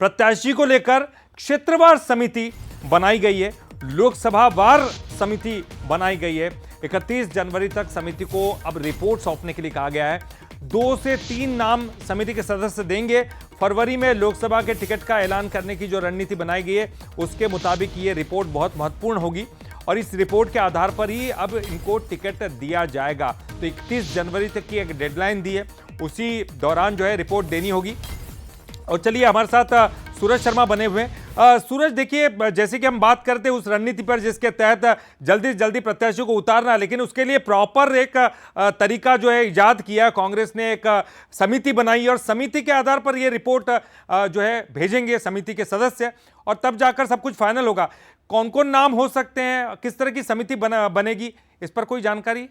प्रत्याशी को लेकर क्षेत्रवार समिति बनाई गई है, लोकसभा वार समिति बनाई गई है। 31 जनवरी तक समिति को अब रिपोर्ट सौंपने के लिए कहा गया है। 2 से 3 नाम समिति के सदस्य देंगे। फरवरी में लोकसभा के टिकट का ऐलान करने की जो रणनीति बनाई गई है उसके मुताबिक ये रिपोर्ट बहुत महत्वपूर्ण होगी और इस रिपोर्ट के आधार पर ही अब इनको टिकट दिया जाएगा। तो 31 जनवरी तक की एक डेडलाइन दी है, उसी दौरान जो है रिपोर्ट देनी होगी। और चलिए हमारे साथ सूरज शर्मा बने हुए हैं। सूरज, देखिए जैसे कि हम बात करते हैं उस रणनीति पर जिसके तहत जल्दी से जल्दी प्रत्याशियों को उतारना, लेकिन उसके लिए प्रॉपर एक तरीका जो है इजाद किया। कांग्रेस ने एक समिति बनाई और समिति के आधार पर यह रिपोर्ट जो है भेजेंगे समिति के सदस्य और तब जाकर सब कुछ फाइनल होगा। कौन कौन नाम हो सकते हैं, किस तरह की समिति बनेगी, इस पर कोई जानकारी?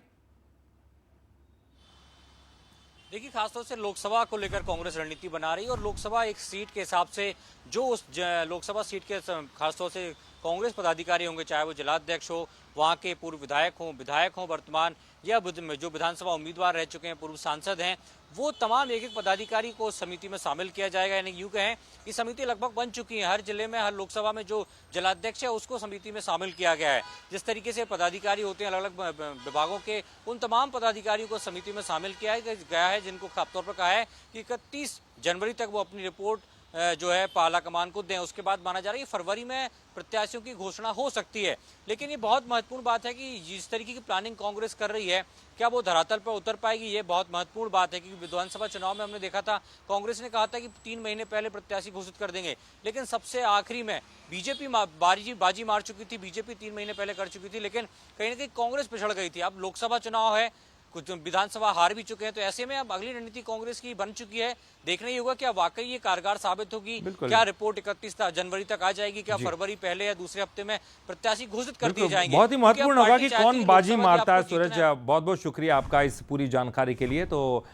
देखिए, खासतौर से लोकसभा को लेकर कांग्रेस रणनीति बना रही है और लोकसभा एक सीट के हिसाब से जो उस लोकसभा सीट के खासतौर से कांग्रेस पदाधिकारी होंगे, चाहे वो जिलाध्यक्ष हो, वहाँ के पूर्व विधायक हों वर्तमान, या जो विधानसभा उम्मीदवार रह चुके हैं, पूर्व सांसद हैं, वो तमाम एक एक पदाधिकारी को समिति में शामिल किया जाएगा। यानी यूँ कहें कि समिति लगभग बन चुकी है। हर जिले में, हर लोकसभा में जो जिलाध्यक्ष है उसको समिति में शामिल किया गया है। जिस तरीके से पदाधिकारी होते हैं अलग अलग विभागों के, उन तमाम पदाधिकारियों को समिति में शामिल किया गया है, जिनको खास तौर पर कहा है कि 31 जनवरी तक वो अपनी रिपोर्ट जो है पाला कमान को दें। उसके बाद माना जा रहा है कि फरवरी में प्रत्याशियों की घोषणा हो सकती है। लेकिन ये बहुत महत्वपूर्ण बात है कि जिस तरीके की प्लानिंग कांग्रेस कर रही है, क्या वो धरातल पर उतर पाएगी, ये बहुत महत्वपूर्ण बात है। क्योंकि विधानसभा चुनाव में हमने देखा था, कांग्रेस ने कहा था कि 3 महीने पहले प्रत्याशी घोषित कर देंगे, लेकिन सबसे आखिरी में बीजेपी बाजी मार चुकी थी। बीजेपी 3 महीने पहले कर चुकी थी, लेकिन कहीं ना कहीं कांग्रेस पिछड़ गई थी। अब लोकसभा चुनाव है, कुछ विधानसभा हार भी चुके हैं, तो ऐसे में अब अगली रणनीति कांग्रेस की बन चुकी है। देखना ही होगा क्या वाकई ये कारगर साबित होगी। क्या रिपोर्ट 31 जनवरी तक आ जाएगी, क्या फरवरी पहले या दूसरे हफ्ते में प्रत्याशी घोषित कर दिए जाएंगे। बहुत ही महत्वपूर्ण होगा कि कौन बाजी मारता है। सूरज, बहुत बहुत शुक्रिया आपका इस पूरी जानकारी के लिए। तो